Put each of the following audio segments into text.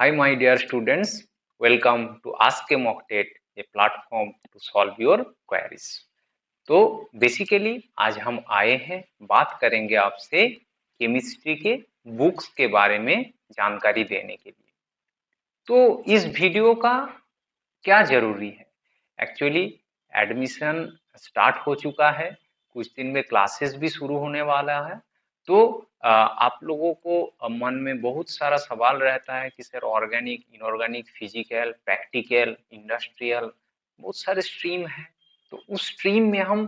Hi, my dear students. Welcome to Ask a Mock TET, a platform to solve your queries. तो basically आज हम आए हैं, बात करेंगे आपसे केमिस्ट्री के बुक्स के बारे में जानकारी देने के लिए। तो इस वीडियो का क्या जरूरी है? एक्चुअली एडमिशन स्टार्ट हो चुका है, कुछ दिन में क्लासेस भी शुरू होने वाला है। तो आप लोगों को मन में बहुत सारा सवाल रहता है कि sir organic, inorganic, physical, practical, industrial, बहुत सारे स्ट्रीम है। तो उस स्ट्रीम में हम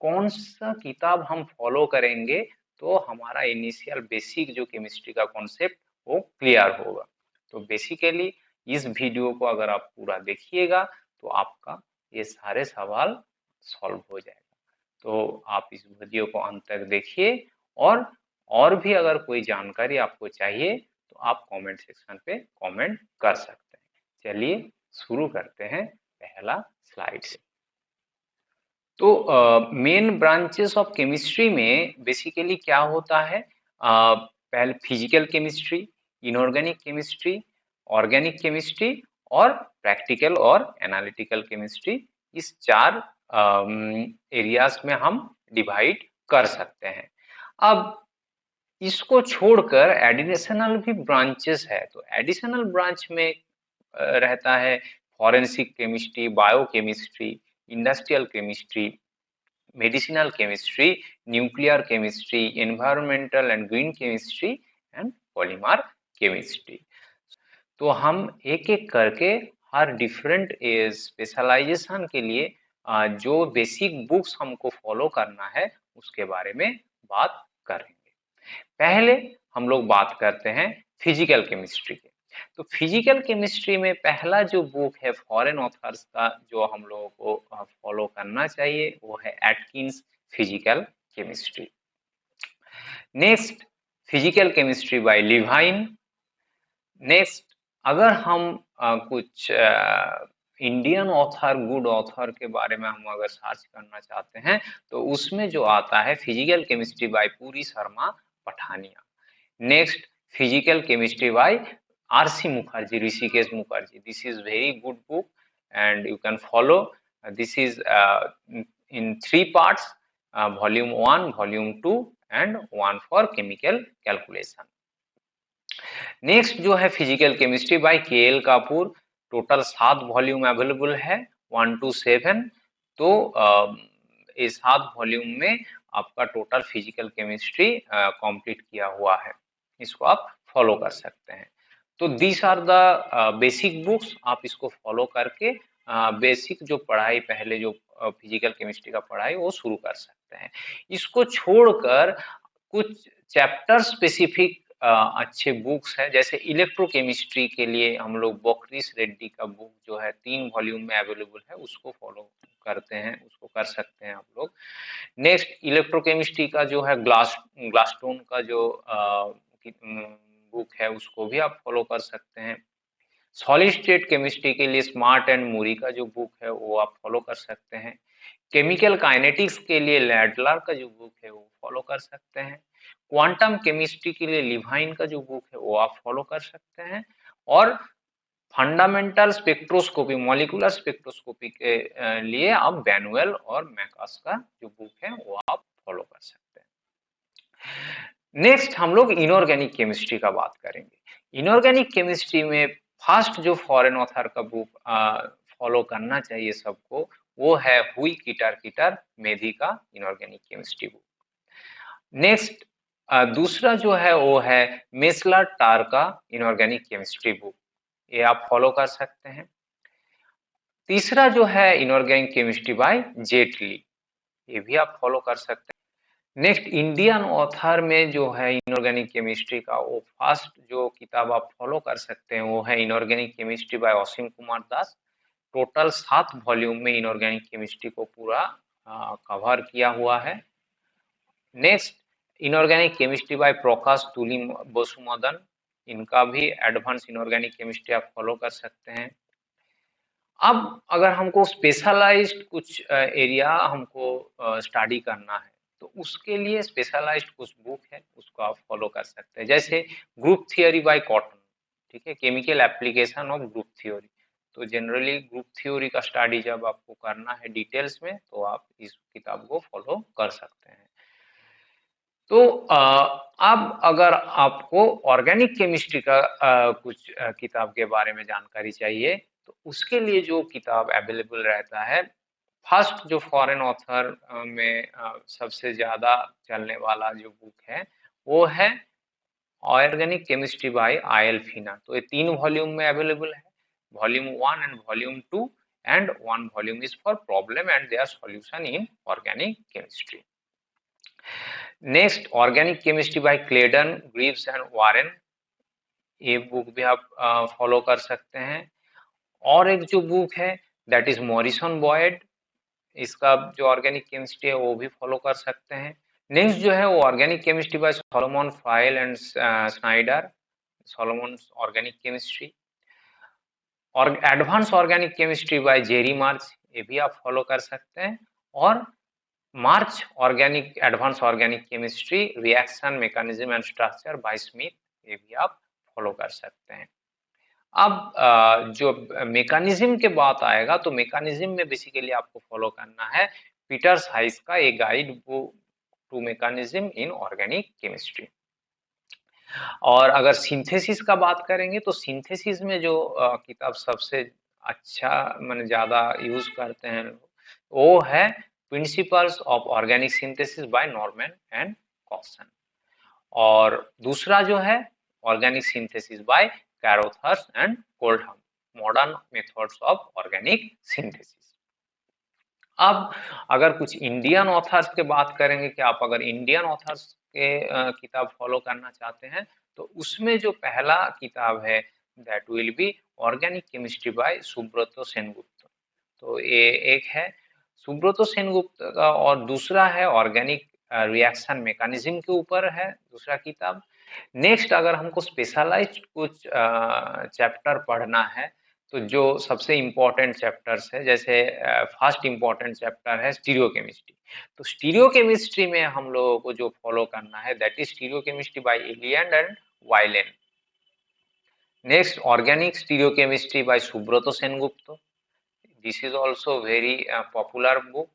कौन सा किताब हम फॉलो करेंगे तो हमारा इनिशियल बेसिक जो केमिस्ट्री का कॉन्सेप्ट वो क्लियर होगा। तो बेसिकली इस वीडियो को अगर आप पूरा देखिएगा तो आपका ये सारे सवाल सॉल्व हो जाएगा। तो आप इस वीडियो को अंत तक देखिए और भी अगर कोई जानकारी आपको चाहिए तो आप कमेंट सेक्शन पे कमेंट कर सकते हैं। चलिए शुरू करते हैं पहला स्लाइड से। तो मेन ब्रांचेस ऑफ केमिस्ट्री में बेसिकली क्या होता है? पहले physical chemistry, inorganic chemistry, organic chemistry और प्रैक्टिकल और एनालिटिकल केमिस्ट्री, इस चार एरियाज में हम डिवाइड कर सकते हैं। अब इसको छोड़कर एडिशनल भी ब्रांचेस है। तो एडिशनल ब्रांच में रहता है forensic chemistry, biochemistry, industrial chemistry, medicinal chemistry, nuclear chemistry, environmental and green chemistry and polymer chemistry. तो हम एक एक करके हर डिफरेंट स्पेशलाइजेशन के लिए जो बेसिक बुक्स हमको फॉलो करना है उसके बारे में बात करेंगे। पहले हम लोग बात करते हैं फिजिकल केमिस्ट्री के। तो फिजिकल केमिस्ट्री में पहला जो बुक है फॉरेन ऑथर्स का जो हम लोगों को फॉलो करना चाहिए वो है Atkins physical chemistry. Next physical chemistry by Levine. Next अगर हम कुछ इंडियन ऑथर, गुड ऑथर के बारे में हम अगर सर्च करना चाहते हैं तो उसमें जो आता है फिजिकल केमिस्ट्री बाय पूरी Sharma Pathania. Next physical chemistry bye R.C. Mukherjee, Rishikesh Mukherjee. This is very good book and you can follow. This is in 3 parts, volume 1, volume 2 and 1 for chemical calculation. Next जो है physical chemistry bye KL कापूर, total 7 volume available है 1 to 7। तो इस 7 volume में आपका total physical chemistry complete किया हुआ है, इसको आप फॉलो कर सकते हैं। तो these are the basic books, आप इसको फॉलो करके बेसिक जो पढ़ाई पहले जो फिजिकल केमिस्ट्री का पढ़ाई वो शुरू कर सकते हैं। इसको छोड़कर कुछ चैप्टर स्पेसिफिक अच्छे बुक्स हैं, जैसे इलेक्ट्रोकेमिस्ट्री के लिए हम लोग बोक्रिस रेड्डी का बुक जो है 3 वॉल्यूम में अवेलेबल है, उसको फॉलो करते हैं, उसको कर सकते हैं आप लोग। नेक्स्ट इलेक्ट्रोकेमिस्ट्री का जो है ग्लासस्टोन का जो बुक है उसको भी आप फॉलो कर सकते हैं। सॉलिड स्टेट केमिस्ट्री के लिए स्मार्ट एंड मूरी का जो बुक है वो आप फॉलो कर सकते हैं। केमिकल काइनेटिक्स के लिए लैडलर का जो बुक है वो फॉलो कर सकते हैं। क्वांटम केमिस्ट्री के लिए लिवाइन का जो बुक है वो आप फॉलो कर सकते हैं। और फंडामेंटल स्पेक्ट्रोस्कोपी, मॉलिक्यूलर स्पेक्ट्रोस्कोपी के लिए आप बैनुएल और मैकास का जो बुक है वो आप फॉलो कर सकते हैं। नेक्स्ट हम लोग इनऑर्गेनिक केमिस्ट्री का बात करेंगे। इनऑर्गेनिक केमिस्ट्री में फर्स्ट जो फॉरेन ऑथर का बुक फॉलो करना चाहिए सबको वो है हुई कीटर मेधी का इनऑर्गेनिक केमिस्ट्री बुक। नेक्स्ट दूसरा जो है वो है मेसलर टार का इनऑर्गेनिक केमिस्ट्री बुक, ये आप फॉलो कर सकते हैं। तीसरा जो है इनऑर्गेनिक केमिस्ट्री बाय जेटली, ये भी आप फॉलो कर सकते हैं। नेक्स्ट इंडियन ऑथर में जो है इनऑर्गेनिक केमिस्ट्री का वो फर्स्ट जो किताब आप फॉलो कर सकते हैं वो है inorganic chemistry by Asim Kumar Das. Total 7 volume में इनऑर्गेनिक केमिस्ट्री को पूरा कवर किया हुआ है। Next inorganic chemistry by Prakash Tuli Basumadan, इनका भी एडवांस इनऑर्गेनिक केमिस्ट्री आप फॉलो कर सकते हैं। अब अगर हमको स्पेशलाइज्ड कुछ एरिया हमको स्टडी करना है तो उसके लिए स्पेशलाइज्ड कुछ बुक है उसको आप फॉलो कर सकते हैं, जैसे ग्रुप थियरी बाय कॉटन, ठीक है, chemical application of group theory. तो जनरली ग्रुप थ्योरी का स्टडी जब आपको करना है डिटेल्स में, तो आप इस किताब को फॉलो कर सकते हैं। तो अब अगर आपको ऑर्गेनिक केमिस्ट्री का कुछ किताब के बारे में जानकारी चाहिए, तो उसके लिए जो किताब अवेलेबल रहता है, फर्स्ट जो फॉरेन ऑथर में सबसे ज्यादा चलने वाला जो बुक है, वो है ऑर्गेनिक केमिस्ट्री बाय आई.एल. फीना। तो ये 3 वॉल्यूम में अवेलेबल है, volume 1 and volume 2, and 1 volume is for problem and their solution in organic chemistry. Next, organic chemistry bye क्लेडन, Greaves and Warren, ये बुक भी आप फॉलो कर सकते हैं। और एक जो बुक है दैट इज मॉरिसन बॉयड, इसका जो ऑर्गेनिक केमिस्ट्री है वो भी फॉलो कर सकते हैं। नेक्स्ट जो है वो organic chemistry by Solomon Fryhle and Snyder, Solomon organic chemistry. और advance organic chemistry by Jerry March, ये भी आप फॉलो कर सकते हैं। और March organic advance organic chemistry, reaction mechanism and structure by Smith, ये भी आप फॉलो कर सकते हैं। अब जो मैकेनिज्म के बात आएगा, तो मैकेनिज्म में बेसिकली आपको फॉलो करना है पीटर्स हाइस का एक guide book to mechanism in organic chemistry. और अगर सिंथेसिस का बात करेंगे, तो सिंथेसिस में जो किताब सबसे अच्छा मैंने ज्यादा यूज करते हैं वो है principles of organic synthesis by Norman and Coxon. और दूसरा जो है organic synthesis by Carruthers and Coldham, modern methods of organic synthesis. अब अगर कुछ इंडियन ऑथर्स के बात करेंगे कि आप अगर इंडियन ऑथर्स के किताब फॉलो करना चाहते हैं, तो उसमें जो पहला किताब है that will be organic chemistry by Subroto Sengupta. तो ये एक है सुब्रतो सेनगुप्ता का, और दूसरा है ऑर्गेनिक रिएक्शन मैकेनिज्म के ऊपर है दूसरा किताब। नेक्स्ट अगर हमको स्पेशलाइज्ड कुछ चैप्टर पढ़ना है, तो जो सबसे इम्पोर्टेंट चैप्टर्स है, जैसे फर्स्ट इम्पोर्टेंट चैप्टर है स्टीरियो केमिस्ट्री। तो स्टीरियो केमिस्ट्री में हम लोगों को जो फॉलो करना है that is stereo chemistry by Eliel and Wilen. Next organic stereo chemistry by Subroto Sengupta, this is also very popular book.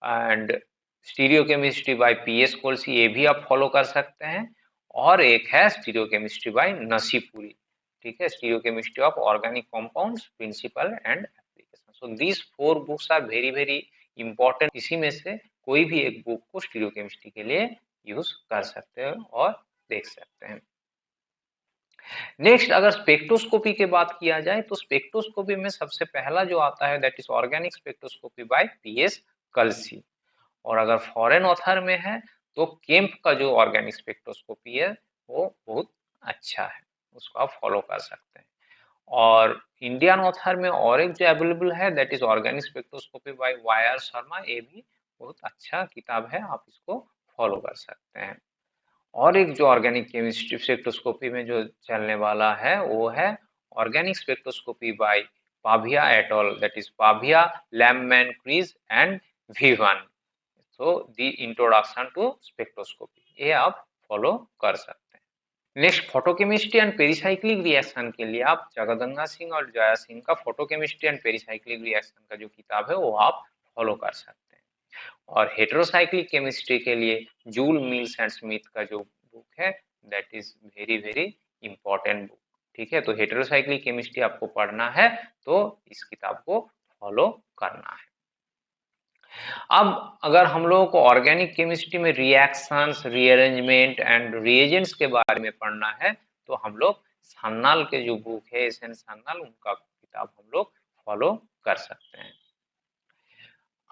And stereo chemistry by P S. Kalsi, ये भी आप फॉलो कर सकते हैं। और एक है स्टीरियो केमिस्ट्री बाय नसीपुरी, ठीक है, stereo chemistry of organic compounds, principle and application. So these 4 books are very very important. इसी में से कोई भी एक बुक को स्टीरियो केमिस्ट्री के लिए यूज कर सकते हैं और देख सकते हैं। नेक्स्ट अगर स्पेक्ट्रोस्कोपी की बात किया जाए, तो स्पेक्ट्रोस्कोपी में सबसे पहला जो आता है that is organic spectroscopy by P S. Kalsi. और अगर फॉरेन ऑथर में है तो केम्प का जो ऑर्गेनिक स्पेक्ट्रोस्कोपी है वो बहुत अच्छा है, उसको आप फॉलो कर सकते हैं। और इंडियन ऑथर में और एक जो अवेलेबल है that is organic spectroscopy by Y R. Sharma, ये भी बहुत अच्छा किताब है, आप इसको फॉलो कर सकते हैं। और एक जो ऑर्गेनिक केमिस्ट्री स्पेक्ट्रोस्कोपी में जो चलने वाला है वो है organic spectroscopy by Pavia et al, that is Pavia, Lampman, Kriz and Vyvyan. तो दी इंट्रोडक्शन टू स्पेक्ट्रोस्कोपी, ये आप फॉलो कर सकते हैं। Next photochemistry and pericyclic reaction के लिए आप जगदंगा सिंह और जया सिंह का फोटोकेमिस्ट्री एंड पेरिसाइक्लिक रिएक्शन का जो किताब है वो आप फॉलो कर सकते हैं। और हेटेरोसाइक्लिक केमिस्ट्री के लिए जूल, मिल्स एंड स्मिथ का जो बुक है that is very very important book, ठीक है। तो हेटेरोसाइक्लिक केमिस्ट्री आपको पढ़ना है तो इस किताब को फॉलो करना है। अब अगर हम लोगों को ऑर्गेनिक केमिस्ट्री में रिएक्शंस, रीअरेंजमेंट एंड रिएजेंट्स के बारे में पढ़ना है, तो हम लोग सान्याल के जो बुक है एस.एन. सान्याल, उनका किताब हम लोग फॉलो कर सकते हैं।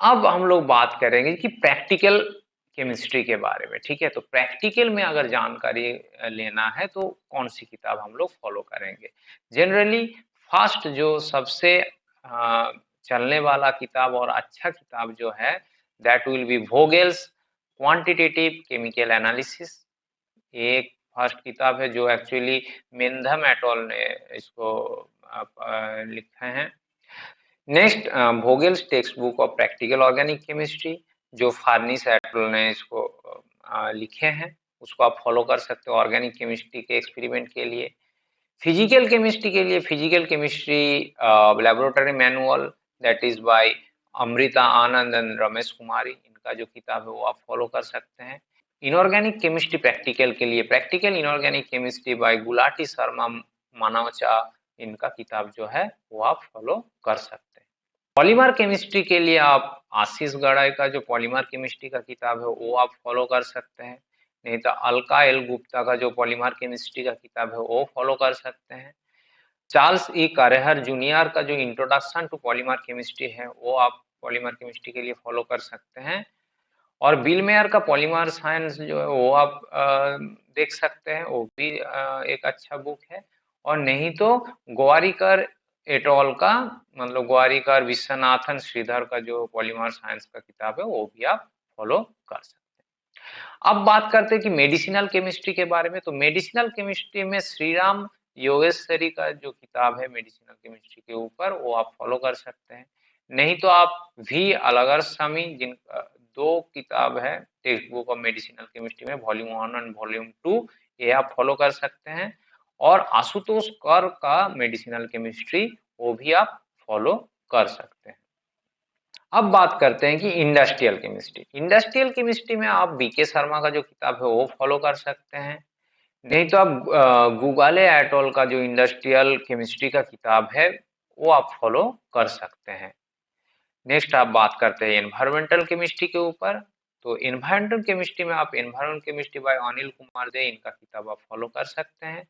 अब हम लोग बात करेंगे कि प्रैक्टिकल केमिस्ट्री के बारे में, ठीक है। तो प्रैक्टिकल में अगर जानकारी लेना है तो कौन सी किताब हम लोग फॉलो करेंगे। जनरली फर्स्ट जो सबसे चलने वाला किताब और अच्छा किताब जो है that will be Vogel's quantitative chemical analysis. एक फर्स्ट किताब है जो एक्चुअली मेंधम एट अल ने इसको लिखे हैं। Next Vogel's text book of practical organic chemistry, जो फार्निस एट अल ने इसको लिखे हैं, उसको आप फॉलो कर सकते हो ऑर्गेनिक केमिस्ट्री के एक्सपेरिमेंट के लिए। फिजिकल केमिस्ट्री के लिए physical chemistry laboratory manual, that is by Amrita Anand and Ramesh Kumari, इनका जो किताब है वो आप फॉलो कर सकते हैं। इनऑर्गेनिक केमिस्ट्री प्रैक्टिकल के लिए practical inorganic chemistry by Gulati Sharma Manocha, इनका किताब जो है वो आप फॉलो कर सकते हैं। पॉलीमर केमिस्ट्री के लिए आप आशीष गड़ाई का जो पॉलीमर केमिस्ट्री का किताब है वो आप फॉलो कर सकते हैं, नहीं तो अलका एल गुप्ता का जो पॉलीमर केमिस्ट्री का किताब है वो फॉलो कर सकते हैं। चार्ल्स ई कारेहर जूनियर का जो इंट्रोडक्शन टू पॉलीमर केमिस्ट्री है वो आप पॉलीमर केमिस्ट्री के लिए फॉलो कर सकते हैं। और बिल मेयर का पॉलीमर साइंस जो है वो आप देख सकते हैं, वो भी एक अच्छा बुक है। और नहीं तो गोवारिकर एटॉल का, मतलब गोवारिकर विश्वनाथन श्रीधर का जो पॉलीमर साइंस का किताब है वो भी आप फॉलो कर सकते हैं। अब बात करते हैं कि मेडिसिनल केमिस्ट्री के बारे में। तो मेडिसिनल केमिस्ट्री में श्रीराम योगेश्वरी का जो किताब है मेडिसिनल केमिस्ट्री के ऊपर वो आप फॉलो कर सकते हैं। नहीं तो आप वी अलगर स्वामी, जिनका दो किताब है text book of medicinal chemistry में, वॉल्यूम 1 एंड वॉल्यूम 2, ये आप फॉलो कर सकते हैं। और आशुतोष कर का मेडिसिनल केमिस्ट्री वो भी आप फॉलो कर सकते हैं। अब बात करते हैं कि इंडस्ट्रियल केमिस्ट्री। इंडस्ट्रियल केमिस्ट्री में आप बीके शर्मा का जो किताब है वो फॉलो कर सकते हैं। नहीं तो आप गुगाले एटोल का जो इंडस्ट्रियल केमिस्ट्री का किताब है वो आप फॉलो कर सकते हैं। नेक्स्ट आप बात करते हैं एनवायरमेंटल केमिस्ट्री के ऊपर। तो एनवायरमेंटल केमिस्ट्री में आप environmental chemistry by Anil Kumar De, इनका किताब आप फॉलो कर सकते हैं।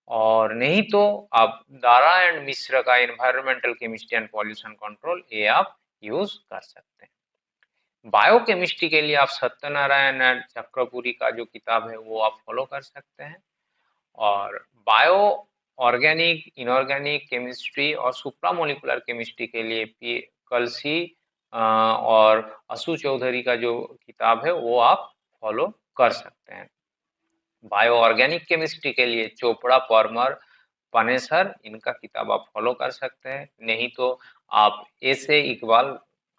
और नहीं तो आप दारा एंड मिश्रा का environmental chemistry and pollution control, ये आप यूज कर सकते हैं। बायोकेमिस्ट्री के लिए आप सत्यनारायण एंड चक्रपुरी का जो किताब है वो आप फॉलो कर सकते हैं। और बायो ऑर्गेनिक इनऑर्गेनिक केमिस्ट्री और सुप्रामोलिकुलर केमिस्ट्री के लिए पी कलसी और असु चौधरी का जो किताब है वो आप फॉलो कर सकते हैं। बायो ऑर्गेनिक केमिस्ट्री के लिए चोपड़ा परमर पनेसर, इनका किताब आप फॉलो कर सकते हैं। नहीं तो आप ऐसे इकबाल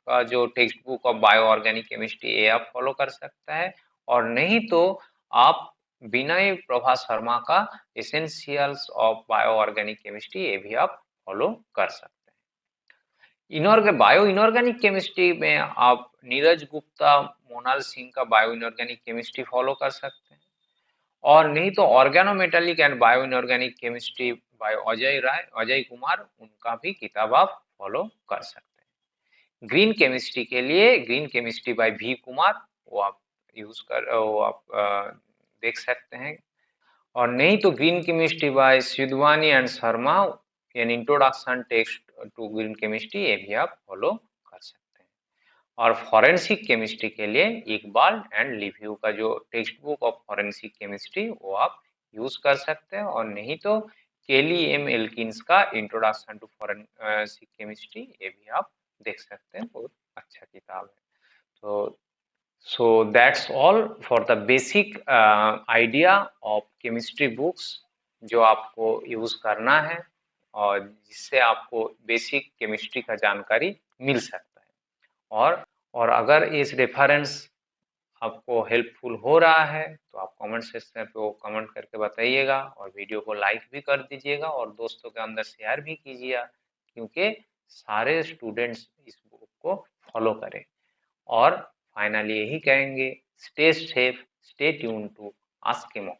का जो text book of bio organic chemistry ये आप फॉलो कर सकते हैं। और नहीं तो आप विनय प्रभा शर्मा का essentials of bio organic chemistry ये भी आप फॉलो कर सकते हैं। बायो इनऑर्गेनिक केमिस्ट्री में आप नीरज गुप्ता मोनाल सिंह का बायो इनऑर्गेनिक केमिस्ट्री फॉलो कर सकते हैं। और नहीं तो organometallic and bio inorganic chemistry bye Ajay Kumar, उनका भी किताब आप फॉलो कर सकते हैं। ग्रीन केमिस्ट्री के लिए ग्रीन केमिस्ट्री बाय भी कुमार, वो आप देख सकते हैं। और नहीं तो green chemistry by Sidhwani and Sharma, an introduction text to green chemistry, ये भी आप फॉलो कर सकते हैं। और फॉरेंसिक केमिस्ट्री के लिए इकबाल एंड लिव्यू का जो text book of forensic chemistry वो आप यूज कर सकते हैं। और नहीं तो केली एम एल्किंस का इंट्रोडक्शन टू फॉरेंसिक केमिस्ट्री, ये भी आप देख सकते हैं, बहुत अच्छा किताब है। तो so that's all for the basic idea of chemistry books जो आपको यूज करना है और जिससे आपको बेसिक केमिस्ट्री का जानकारी मिल सकता है। और अगर इस रेफरेंस आपको हेल्पफुल हो रहा है तो आप कमेंट सेक्शन पे वो कमेंट करके बताइएगा, और वीडियो को लाइक भी कर दीजिएगा और दोस्तों के अंदर शेयर भी कीजिएगा, क्योंकि सारे स्टूडेंट्स इस बुक को फॉलो करें। और फाइनली यही कहेंगे, stay safe, stay tune to ask K mock.